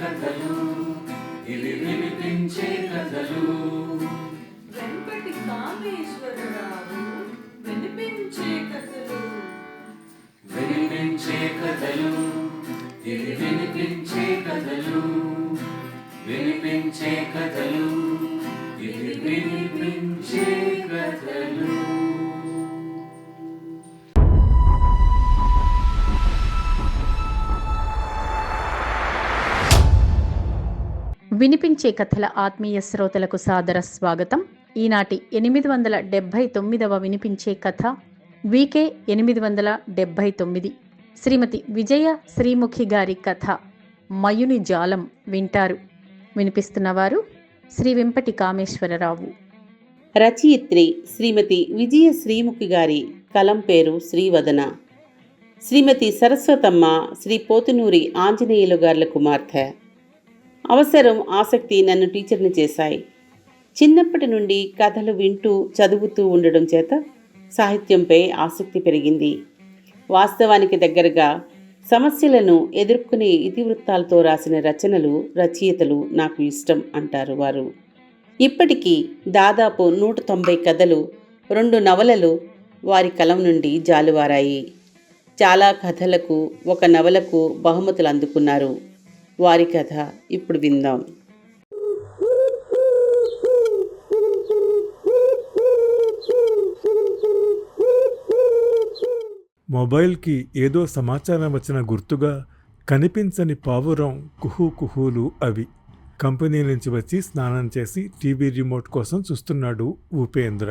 కథలు, ఇవి వినిపించే కథలు. వెంపటి కామేశ్వరరావు వినిపించే కథలు, వినిపించే కథలు, ఇవి వినిపించే కథలు. వినిపించే కథలు, ఇవి వినిపించే కథలు. వినిపించే కథల ఆత్మీయ శ్రోతలకు సాదర స్వాగతం. ఈనాటి 879వ వినిపించే కథ వీకే 879 శ్రీమతి విజయ శ్రీముఖి గారి కథ మయుని జాలం వింటారు. వినిపిస్తున్నవారు శ్రీ వెంపటి కామేశ్వరరావు. రచయిత్రి శ్రీమతి విజయ శ్రీముఖి గారి కలం పేరు శ్రీవదన. శ్రీమతి సరస్వతమ్మ శ్రీ పోతునూరి ఆంజనేయులు గార్ల కుమార్తె. అవసరం, ఆసక్తి నన్ను టీచర్ని చేశాయి. చిన్నప్పటి నుండి కథలు వింటూ చదువుతూ ఉండడం చేత సాహిత్యంపై ఆసక్తి పెరిగింది. వాస్తవానికి దగ్గరగా సమస్యలను ఎదుర్కొనే ఇతివృత్తాలతో రాసిన రచనలు, రచయితలు నాకు ఇష్టం అంటారు వారు. ఇప్పటికీ దాదాపు 190 కథలు, 2 నవలలు వారి కలం నుండి జాలువారాయి. చాలా కథలకు, 1 నవలకు బహుమతులు అందుకున్నారు. వారి కథ ఇప్పుడు విందాం. మొబైల్కి ఏదో సమాచారం వచ్చిన గుర్తుగా కనిపించని పావురం కుహూ కుహూలు అవి. కంపెనీ నుంచి వచ్చి స్నానం చేసి టీవీ రిమోట్ కోసం చూస్తున్నాడు ఉపేంద్ర.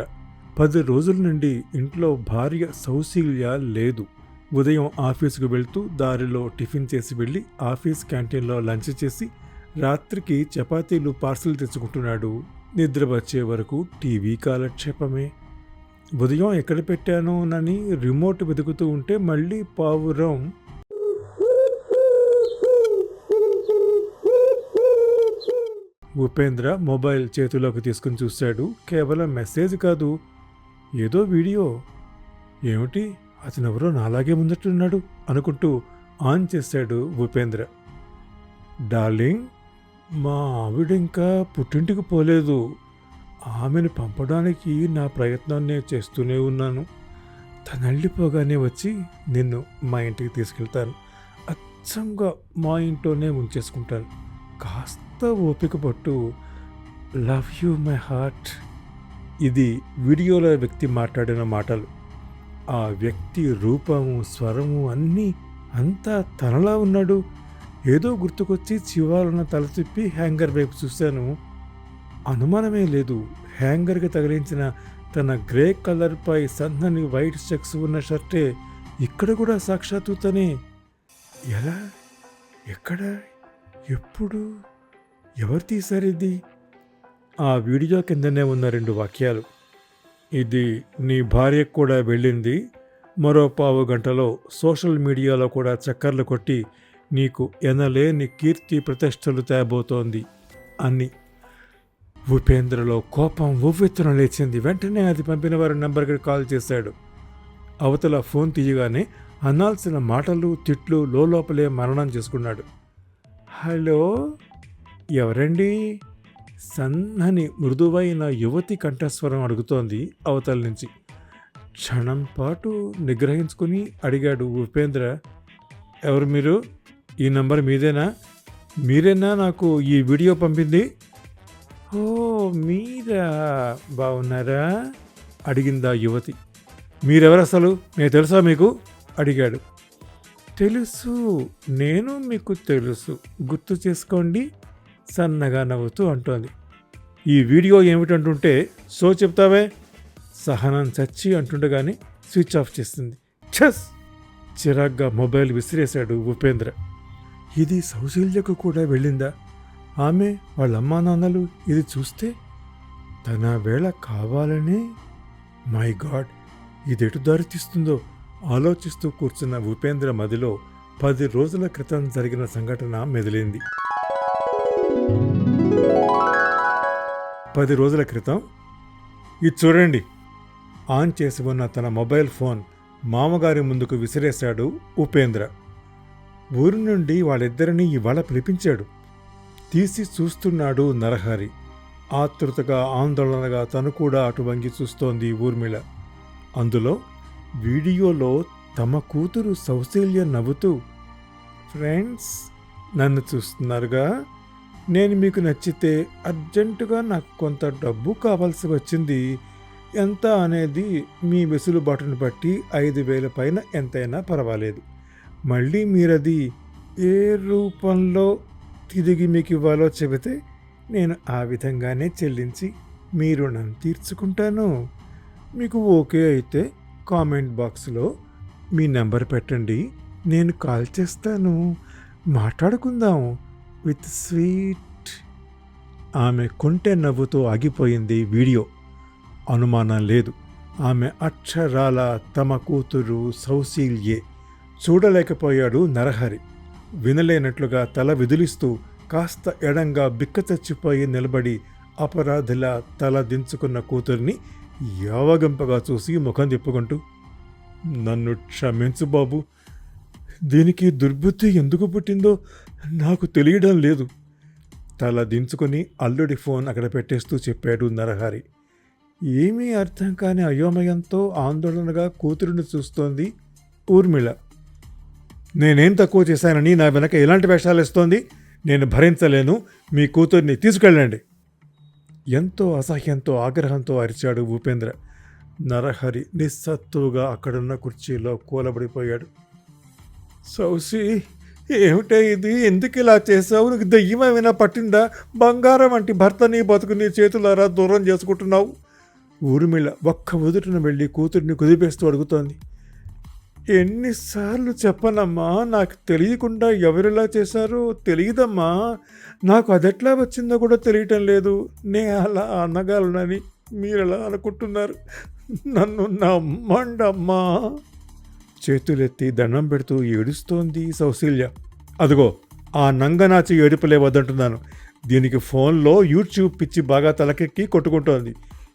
10 రోజుల నుండి ఇంట్లో భార్య సౌశీల్య లేదు. ఉదయం ఆఫీసుకు వెళ్తూ దారిలో టిఫిన్ చేసి వెళ్ళి ఆఫీస్ క్యాంటీన్లో లంచ్ చేసి రాత్రికి చపాతీలు పార్సిల్ తెచ్చుకుంటున్నాడు. నిద్ర వచ్చే వరకు టీవీ కాలక్షేపమే. ఉదయం ఎక్కడ పెట్టానోనని రిమోట్ వెతుకుతూ ఉంటే మళ్ళీ పావురం ఉపేంద్ర మొబైల్ చేతిలోకి తీసుకుని చూశాడు. కేవలం మెసేజ్ కాదు, ఏదో వీడియో. ఏమిటి, అతనెవరో నాలాగే ముందట్టున్నాడు అనుకుంటూ ఆన్ చేశాడు ఉపేంద్ర. డార్లింగ్, మా ఆవిడ ఇంకా పుట్టింటికి పోలేదు. ఆమెను పంపడానికి నా ప్రయత్నాన్ని చేస్తూనే ఉన్నాను. తను వెళ్ళిపోగానే వచ్చి నిన్ను మా ఇంటికి తీసుకెళ్తాను. అచ్చంగా మా ఇంట్లోనే ఉంచేసుకుంటాను. కాస్త ఓపిక పట్టు. Love you my heart. ఇది వీడియోలో వ్యక్తి మాట్లాడిన మాటలు. ఆ వ్యక్తి రూపము, స్వరము అన్నీ అంతా తనలా ఉన్నాడు. ఏదో గుర్తుకొచ్చి చివాలన తల తిప్పి హ్యాంగర్ వైపు చూశాను. అనుమానమే లేదు, హ్యాంగర్కి తగిలించిన తన గ్రే కలర్పై సన్నని వైట్ చెక్స్ ఉన్న షర్టే ఇక్కడ కూడా సాక్షాత్తు తనే. ఎలా, ఎక్కడ, ఎప్పుడు, ఎవరు తీశారిది? ఆ వీడియో కిందనే ఉన్న 2 వాక్యాలు. ఇది నీ భార్యకు కూడా వెళ్ళింది. మరో 15 గంటలో సోషల్ మీడియాలో కూడా చక్కర్లు కొట్టి నీకు ఎనలేని కీర్తి ప్రతిష్టలు తేబోతోంది అని. ఉపేంద్రలో కోపం ఉవ్వెత్తున లేచింది. వెంటనే అది పంపిన వారి నంబర్కి కాల్ చేశాడు. అవతల ఫోన్ తీయగానే అనాల్సిన మాటలు, తిట్లు లోపలే మరణం చేసుకున్నాడు. హలో, ఎవరండి? సన్నని మృదువైన యువతి కంఠస్వరం అడుగుతోంది అవతల నుంచి. క్షణం పాటు నిగ్రహించుకుని అడిగాడు ఉపేంద్ర. ఎవరు మీరు? ఈ నంబర్ మీదేనా? మీరేనా నాకు ఈ వీడియో పంపింది? ఓ మీరా, బాగున్నారా అడిగిందా యువతి. మీరెవరు అసలు, నేను తెలుసా మీకు అడిగాడు. తెలుసు, నేను మీకు తెలుసు, గుర్తు చేసుకోండి సన్నగా నవ్వుతూ అంటోంది. ఈ వీడియో ఏమిటంటుంటే సో చెప్తావే. సహనం చచ్చి అంటుండగానే స్విచ్ ఆఫ్ చేస్తుంది. ఛస్! చిరాగ్గా మొబైల్ విసిరేశాడు ఉపేంద్ర. ఇది సౌశీల్యకు కూడా వెళ్ళిందా? ఆమె వాళ్ళ అమ్మా నాన్నలు ఇది చూస్తే తన వేళ కావాలనే. మై గాడ్, ఇదెటు దారితీస్తుందో ఆలోచిస్తూ కూర్చున్న ఉపేంద్ర మదిలో 10 రోజుల క్రితం జరిగిన సంఘటన మెదిలింది. 10 రోజుల క్రితం. ఇది చూడండి. ఆన్ చేసి ఉన్న తన మొబైల్ ఫోన్ మామగారి ముందుకు విసిరేశాడు ఉపేంద్ర. ఊరి నుండి వాళ్ళిద్దరినీ ఇవాళ పిలిపించాడు. తీసి చూస్తున్నాడు నరహరి. ఆతృతగా ఆందోళనగా తను కూడా అటు వంగి చూస్తోంది ఊర్మిళ. అందులో వీడియోలో తమ కూతురు సౌశల్య నవ్వుతూ, ఫ్రెండ్స్ నన్ను చూస్తున్నారుగా, నేను మీకు నచ్చితే అర్జెంటుగా నాకు కొంత డబ్బు కావాల్సి వచ్చింది, ఎంత అనేది మీ వెసులుబాటును బట్టి 5,000 పైన ఎంతైనా పర్వాలేదు. మళ్ళీ మీరది ఏ రూపంలో తిరిగి మీకు ఇవ్వాలో చెబితే నేను ఆ విధంగానే చెల్లించి మీ రుణం తీర్చుకుంటాను. మీకు ఓకే అయితే కామెంట్ బాక్స్లో మీ నెంబర్ పెట్టండి, నేను కాల్ చేస్తాను, మాట్లాడుకుందాం విత్ స్వీట్. ఆమె కొంటె నవ్వుతో ఆగిపోయింది వీడియో. అనుమానం లేదు, ఆమె అక్షరాల తమ కూతురు సౌశీల్యే. చూడలేకపోయాడు నరహరి. వినలేనట్లుగా తల విదిలిస్తూ కాస్త ఎడంగా బిక్కచచ్చిపోయి నిలబడి అపరాధిలా తల దించుకున్న కూతుర్ని యావగింపగా చూసి ముఖం తిప్పుకుంటూ, నన్ను క్షమించు బాబు, దీనికి దుర్బుద్ధి ఎందుకు పుట్టిందో నాకు తెలియడం లేదు. తల దించుకొని అల్లుడి ఫోన్ అక్కడ పెట్టేస్తూ చెప్పాడు నరహరి. ఏమీ అర్థం కాని అయోమయంతో ఆందోళనగా కూతురుని చూస్తోంది ఊర్మిళ. నేనేం తక్కువ చేశానని నా వెనక ఎలాంటి వేషాలు ఇస్తోంది? నేను భరించలేను, మీ కూతుర్ని తీసుకెళ్ళండి. ఎంతో అసహ్యంతో ఆగ్రహంతో అరిచాడు ఉపేంద్ర. నరహరి నిస్సత్తుగా అక్కడున్న కుర్చీలో కూలబడిపోయాడు. సౌసి, ఏమిటే ఇది? ఎందుకు ఇలా చేసావు? నీకు దెయ్యమేమైనా పట్టిందా? బంగారం వంటి భర్తని బతుకుని చేతులారా దూరం చేసుకుంటున్నావు. ఊర్మిళ ఒక్క ఉదుటిన వెళ్ళి కూతుర్ని కుదిపేస్తూ అడుగుతోంది. ఎన్నిసార్లు చెప్పనమ్మా, నాకు తెలియకుండా ఎవరిలా చేశారో తెలియదమ్మా. నాకు అదెట్లా వచ్చిందో కూడా తెలియటం లేదు. నే అలా అనగలనని మీరెలా అనుకుంటున్నారు? నన్ను నమ్మండమ్మా. చేతులెత్తి దండం పెడుతూ ఏడుస్తోంది సౌశల్య. అదిగో ఆ నంగనాచి ఏడుపులే వద్దంటున్నాను. దీనికి ఫోన్లో యూట్యూబ్ పిచ్చి బాగా తలకెక్కి కొట్టుకుంటోంది.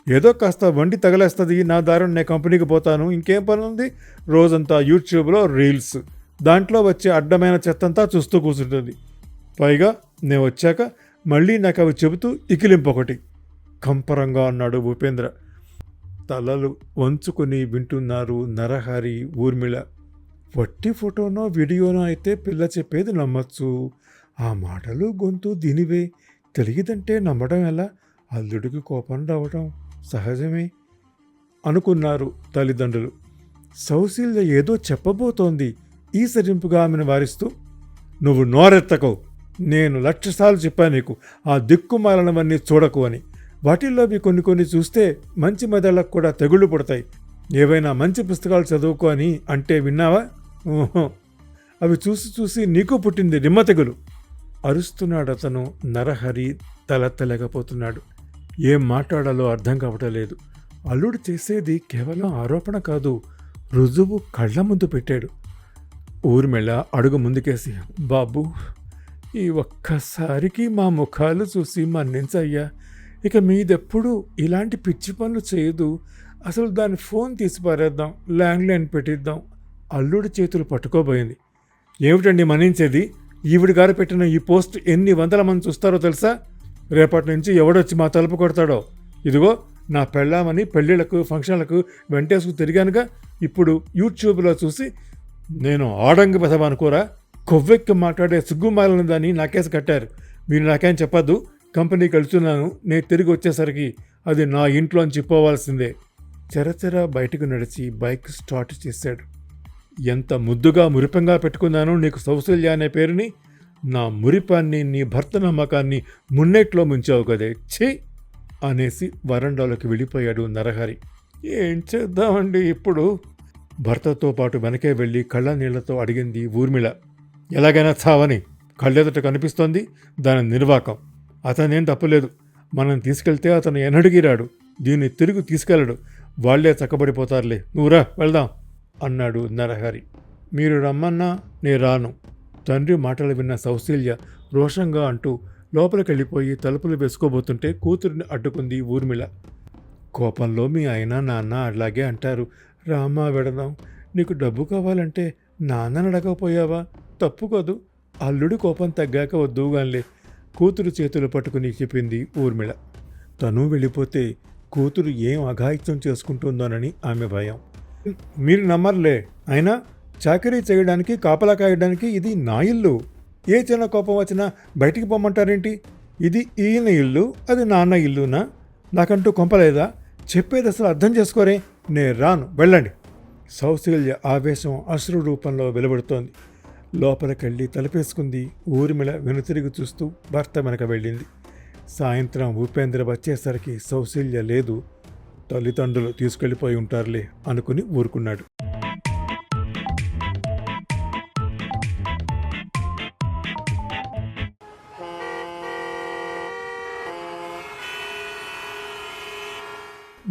ఏదో కాస్త వండి తగలేస్తుంది, నా దారిని నేను కంపెనీకి పోతాను, ఇంకేం పని ఉంది? రోజంతా యూట్యూబ్లో రీల్స్, దాంట్లో వచ్చే అడ్డమైన చెత్తంతా చూస్తూ కూర్చుంటుంది. పైగా నేను వచ్చాక మళ్ళీ నాకు అవి చెబుతూ ఇకిలింపొకటి. కంపరంగా అన్నాడు ఉపేంద్ర. తలలు వంచుకొని వింటున్నారు నరహరి, ఊర్మిళ. వట్టి ఫోటోనో వీడియోనో అయితే పిల్ల చెప్పేది నమ్మచ్చు. ఆ మాటలు గొంతు దీనివే. తెలియదంటే నమ్మడం ఎలా? అల్లుడికి కోపం రావడం సహజమే అనుకున్నారు తల్లిదండ్రులు. సౌశల్య ఏదో చెప్పబోతోంది. ఈసరింపుగా ఆమెను వారిస్తూ, నువ్వు నోరెత్తకో, నేను 1,00,000 సార్లు చెప్పాను నీకు ఆ దిక్కుమాలనవన్నీ చూడకు అని. వాటిల్లో కొన్ని చూస్తే మంచి మెదళ్ళకు కూడా తెగుళ్ళు పుడతాయి. ఏవైనా మంచి పుస్తకాలు చదువుకో అని అంటే విన్నావా? ఓహో, అవి చూసి నీకు పుట్టింది నిమ్మ తెగులు. అరుస్తున్నాడు అతను. నరహరి తలెత్తలేకపోతున్నాడు. ఏం మాట్లాడాలో అర్థం కావటం లేదు. అల్లుడు చేసేది కేవలం ఆరోపణ కాదు, రుజువు కళ్ళ ముందు పెట్టాడు. ఊర్మిళ అడుగు ముందుకేసి, బాబు, ఈ ఒక్కసారికి మా ముఖాలు చూసి మన్నించయ్యా. ఇక మీదెప్పుడు ఇలాంటి పిచ్చి పనులు చేయదు. అసలు దాని ఫోన్ తీసి పారేద్దాం, ల్యాండ్లైన్ పెట్టిద్దాం. అల్లుడి చేతులు పట్టుకోబోయింది. ఏమిటండి మన్నించేది? ఈవిడి గారు పెట్టిన ఈ పోస్ట్ ఎన్ని వందల మంది చూస్తారో తెలుసా? రేపటి నుంచి ఎవడొచ్చి మా తలుపు కొడతాడో. ఇదిగో నా పెళ్ళామని పెళ్ళిళ్ళకు ఫంక్షన్లకు వెంటేసుకు తిరిగానుగా. ఇప్పుడు యూట్యూబ్లో చూసి నేను ఆడంగి పెసవ అనుకోరా? కొవ్వెక్కి మాట్లాడే సిగ్గుమాలని దాన్ని నాకేసి కట్టారు. మీరు నాకేం చెప్పద్దు. కంపెనీకి వెళ్తున్నాను, నేను తిరిగి వచ్చేసరికి అది నా ఇంట్లోంచి పోవాల్సిందే. చెరచెర బయటకు నడిచి బైక్ స్టార్ట్ చేశాడు. ఎంత ముద్దుగా మురిపంగా పెట్టుకున్నాను నీకు సౌశల్య అనే పేరుని. నా మురిపాన్ని, నీ భర్త నమ్మకాన్ని మున్నెట్లో ముంచావు కదే, ఛీ అనేసి వరండాలోకి వెళ్ళిపోయాడు నరహరి. ఏం చేద్దామండి ఇప్పుడు? భర్తతో పాటు వెనకే వెళ్ళి కళ్ళ నీళ్లతో అడిగింది ఊర్మిళ. ఎలాగైనా చావని కళ్ళెదుట కనిపిస్తోంది దాని నిర్వాకం. అతనేం తప్పులేదు. మనం తీసుకెళ్తే అతను ఎన్నడిగిరాడు, దీన్ని తిరిగి తీసుకెళ్ళడు. వాళ్లే చక్కబడిపోతారులే, నువ్వురా వెళ్దాం అన్నాడు నరహరి. మీరు రమ్మన్నా నే రాను. తండ్రి మాటలు విన్న సౌశల్య రోషంగా అంటూ లోపలికెళ్ళిపోయి తలుపులు వేసుకోబోతుంటే కూతురిని అడ్డుకుంది ఊర్మిళ. కోపంలో మీ ఆయన నాన్న అలాగే అంటారు. రామా వెడదాం. నీకు డబ్బు కావాలంటే నాన్నని అడగకపోయావా? తప్పు కదూ. అల్లుడి కోపం తగ్గాక వద్దుగానిలే. కూతురు చేతులు పట్టుకుని చెప్పింది ఊర్మిళ. తను వెళ్ళిపోతే కూతురు ఏం అఘాయిత్యం చేసుకుంటుందోనని ఆమె భయం. మీరు నమ్మర్లే, అయినా చాకరీ చేయడానికి కాపలా కాయడానికి ఇది నా ఇల్లు. ఏ చిన్న కోపం వచ్చినా బయటికి పొమ్మంటారేంటి? ఇది ఈయన ఇల్లు, అది నాన్న ఇల్లునా? నాకంటూ కొంపలేదా? చెప్పేది అసలు అర్థం చేసుకోరే. నేను రాను, వెళ్ళండి. సౌశల్య ఆవేశం అశ్రు రూపంలో వెలువడుతోంది. లోపలికెళ్ళి తలుపేసుకుంది. ఊర్మిళ వెనుతిరిగి చూస్తూ భర్త వెనక వెళ్ళింది. సాయంత్రం ఉపేంద్ర వచ్చేసరికి సౌశల్య లేదు. తల్లిదండ్రులు తీసుకెళ్ళిపోయి ఉంటారులే అనుకుని ఊరుకున్నాడు.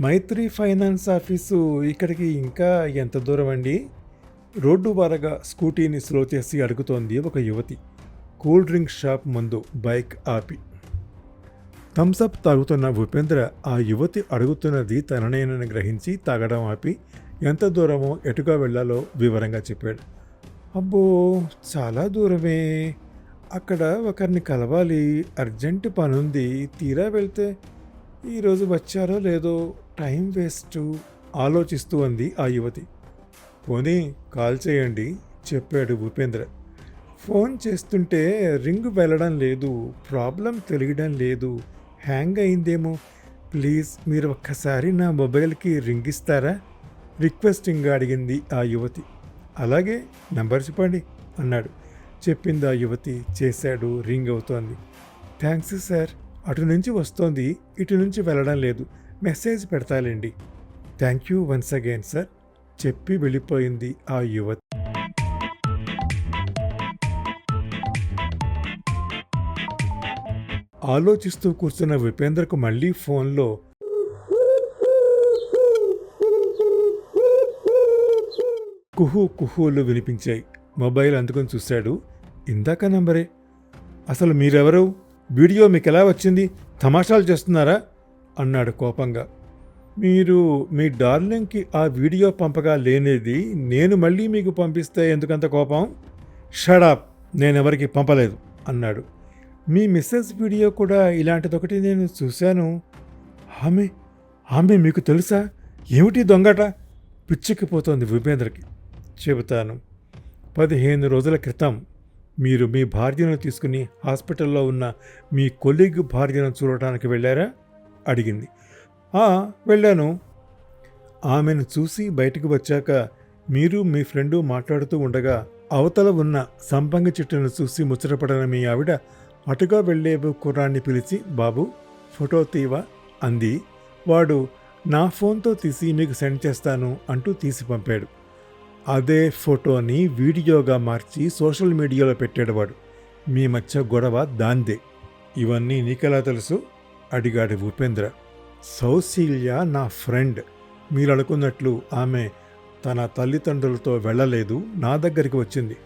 మైత్రి ఫైనాన్స్ ఆఫీసు ఇక్కడికి ఇంకా ఎంత దూరం అండి? రోడ్డు వారగా స్కూటీని స్లో చేసి అడుగుతోంది ఒక యువతి. కూల్ డ్రింక్ షాప్ ముందు బైక్ ఆపి థమ్సప్ తాగుతున్న ఉపేంద్ర ఆ యువతి అడుగుతున్నది తననేనని గ్రహించి తాగడం ఆపి ఎంత దూరమో ఎటుగా వెళ్లాలో వివరంగా చెప్పాడు. అబ్బో, చాలా దూరమే. అక్కడ ఒకరిని కలవాలి, అర్జెంటు పనుంది. తీరా వెళ్తే ఈరోజు వచ్చారో లేదో, టైం వేస్ట్ ఆలోచిస్తూ అంది ఆ యువతి. పోనీ కాల్ చేయండి చెప్పాడు ఉపేంద్ర. ఫోన్ చేస్తుంటే రింగ్ వెళ్ళడం లేదు, ప్రాబ్లం తెలియడం లేదు, హ్యాంగ్ అయిందేమో. ప్లీజ్ మీరు ఒక్కసారి నా మొబైల్కి రింగ్ ఇస్తారా? రిక్వెస్టింగ్గా అడిగింది ఆ యువతి. అలాగే, నంబర్ చెప్పండి అన్నాడు. చెప్పింది ఆ యువతి. చేశాడు. రింగ్ అవుతోంది. థ్యాంక్స్ సార్, అటు నుంచి వస్తోంది, ఇటు నుంచి వెళ్ళడం లేదు. మెసేజ్ పెడతాలేండి. Thank you once again sir చెప్పి వెళ్ళిపోయింది ఆ యువతి. ఆలోచిస్తూ కూర్చున్న ఉపేంద్రకు మళ్ళీ ఫోన్లో కుహూలు వినిపించాయి. మొబైల్ అందుకొని చూశాడు. ఇందాక నంబరే. అసలు మీరెవరు? వీడియో మీకు ఎలా వచ్చింది? తమాషాలు చేస్తున్నారా అన్నాడు కోపంగా. మీరు మీ డార్లింగ్కి ఆ వీడియో పంపగా లేనేది నేను మళ్ళీ మీకు పంపిస్తే ఎందుకంత కోపం? షడాప్, నేనెవరికి పంపలేదు అన్నాడు. మీ మిస్సెస్ వీడియో కూడా ఇలాంటిదొకటి నేను చూశాను. ఆమె మీకు తెలుసా? ఏమిటి దొంగట? పిచ్చెక్కిపోతోంది ఉపేంద్రకి. చెబుతాను. 15 రోజుల క్రితం మీరు మీ భార్యను తీసుకుని హాస్పిటల్లో ఉన్న మీ కొలీగ్ భార్యను చూడటానికి వెళ్ళారా అడిగింది. వెళ్ళాను. ఆమెను చూసి బయటకు వచ్చాక మీరు మీ ఫ్రెండు మాట్లాడుతూ ఉండగా అవతల ఉన్న సంపంగి చెట్టును చూసి ముచ్చటపడిన మీ ఆవిడ అటుగా వెళ్ళే కుర్రాన్ని పిలిచి, బాబు ఫోటో తీవా అంది. వాడు నా ఫోన్తో తీసి మీకు సెండ్ చేస్తాను అంటూ తీసి పంపాడు. అదే ఫోటోని వీడియోగా మార్చి సోషల్ మీడియాలో పెట్టాడు వాడు. మీ మధ్య గొడవ దాందే. ఇవన్నీ నీకెలా తెలుసు అడిగాడు ఉపేంద్ర. సౌశీల్య నా ఫ్రెండ్. మీరు అనుకున్నట్లు ఆమె తన తల్లిదండ్రులతో వెళ్ళలేదు, నా దగ్గరికి వచ్చింది.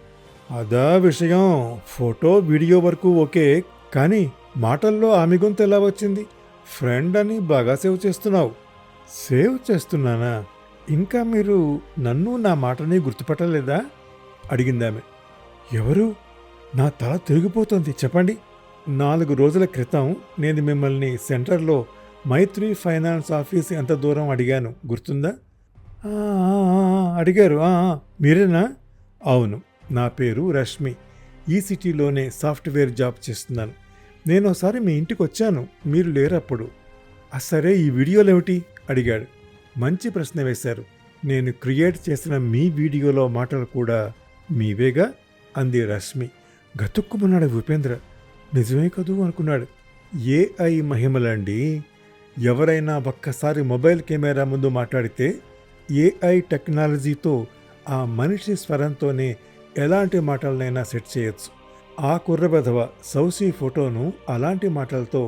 అదా విషయం. ఫోటో వీడియో వరకు ఓకే, కానీ మాటల్లో ఆమె గొంతు ఎలా వచ్చింది? ఫ్రెండ్ అని బాగా సేవ్ చేస్తున్నావు. సేవ్ చేస్తున్నానా? ఇంకా మీరు నన్ను నా మాటని గుర్తుపట్టలేదా అడిగిందామె. ఎవరు? నా తల తిరిగిపోతుంది, చెప్పండి. 4 రోజుల క్రితం నేను మిమ్మల్ని సెంటర్లో మైత్రి ఫైనాన్స్ ఆఫీస్ ఎంత దూరం అడిగాను, గుర్తుందా? అడిగారు. మీరేనా? అవును, నా పేరు రష్మి. ఈ సిటీలోనే సాఫ్ట్వేర్ జాబ్ చేస్తున్నాను. నేను ఒకసారి మీ ఇంటికి వచ్చాను, మీరు లేరప్పుడు. సరే, ఈ వీడియోలేమిటి అడిగాడు. మంచి ప్రశ్న వేశారు. నేను క్రియేట్ చేసిన మీ వీడియోలో మాటలు కూడా మీవేగా అంది రష్మి. గతుక్కుమన్నాడు ఉపేంద్ర. నిజమే కదూ అనుకున్నాడు. ఏఐ మహిమలండి. ఎవరైనా ఒక్కసారి మొబైల్ కెమెరా ముందు మాట్లాడితే ఏఐ టెక్నాలజీతో ఆ మనిషి స్వరంతోనే ఎలాంటి మాటలనైనా సెట్ చేయొచ్చు. ఆ కుర్రబెధవ సౌసీ ఫోటోను అలాంటి మాటలతో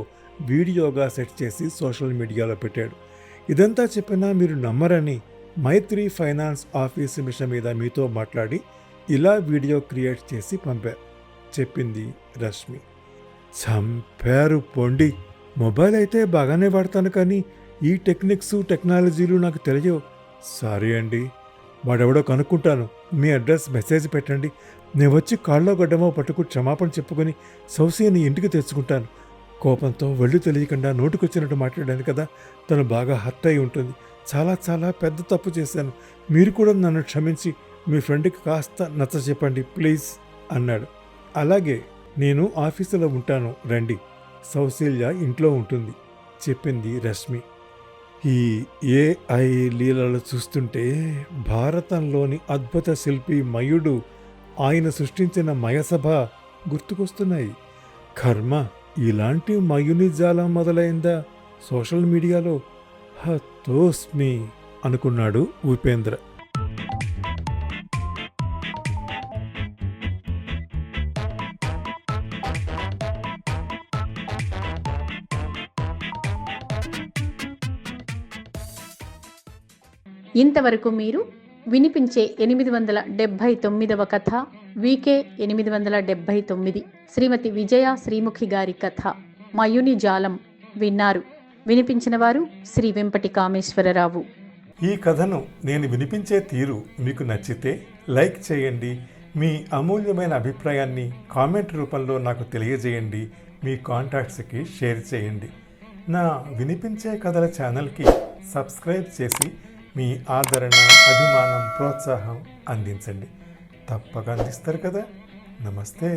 వీడియోగా సెట్ చేసి సోషల్ మీడియాలో పెట్టాడు. ఇదంతా చెప్పినా మీరు నమ్మరని మైత్రి ఫైనాన్స్ ఆఫీస్ మిషన్ మీద మీతో మాట్లాడి ఇలా వీడియో క్రియేట్ చేసి పంపా చెప్పింది రష్మి. చంపారు పొండి. మొబైల్ అయితే బాగానే వాడతాను, కానీ ఈ టెక్నిక్స్ టెక్నాలజీలు నాకు తెలియవు. సారీ అండి. వాడెవడో కనుక్కుంటాను. మీ అడ్రస్ మెసేజ్ పెట్టండి. నేను వచ్చి కాళ్ళో గడ్డమో పట్టుకు క్షమాపణ చెప్పుకొని సౌసిని ఇంటికి తెచ్చుకుంటాను. కోపంతో ఒళ్ళు తెలియకుండా నోటికొచ్చినట్టు మాట్లాడాను కదా, తను బాగా హర్ట్ అయి ఉంటుంది. చాలా చాలా పెద్ద తప్పు చేశాను. మీరు కూడా నన్ను క్షమించి మీ ఫ్రెండ్కి కాస్త నచ్చ చెప్పండి ప్లీజ్ అన్నాడు. అలాగే, నేను ఆఫీసులో ఉంటాను రండి. సౌశల్య ఇంట్లో ఉంటుంది చెప్పింది రశ్మి. ఈ ఏఐ లీలలు చూస్తుంటే భారతంలోని అద్భుత శిల్పి మయుడు ఆయన సృష్టించిన మయసభ గుర్తుకొస్తున్నాయి. కర్మ, ఇలాంటి మయుని జాలం మొదలైందా సోషల్ మీడియాలో? హతోస్మి అనుకున్నాడు ఉపేంద్ర. ఇంతవరకు మీరు వినిపించే 879వ కథ వీకే 879 శ్రీమతి విజయ శ్రీముఖి గారి కథ మయుని జాలం విన్నారు. వినిపించిన వారు శ్రీ వెంపటి కామేశ్వరరావు. ఈ కథను నేను వినిపించే తీరు మీకు నచ్చితే లైక్ చేయండి. మీ అమూల్యమైన అభిప్రాయాన్ని కామెంట్ రూపంలో నాకు తెలియజేయండి. మీ కాంటాక్ట్స్కి షేర్ చేయండి. నా వినిపించే కథల ఛానల్కి సబ్స్క్రైబ్ చేసి మీ ఆదరణ, అభిమానం, ప్రోత్సాహం అందించండి. తప్పక అందిస్తారు కదా. నమస్తే.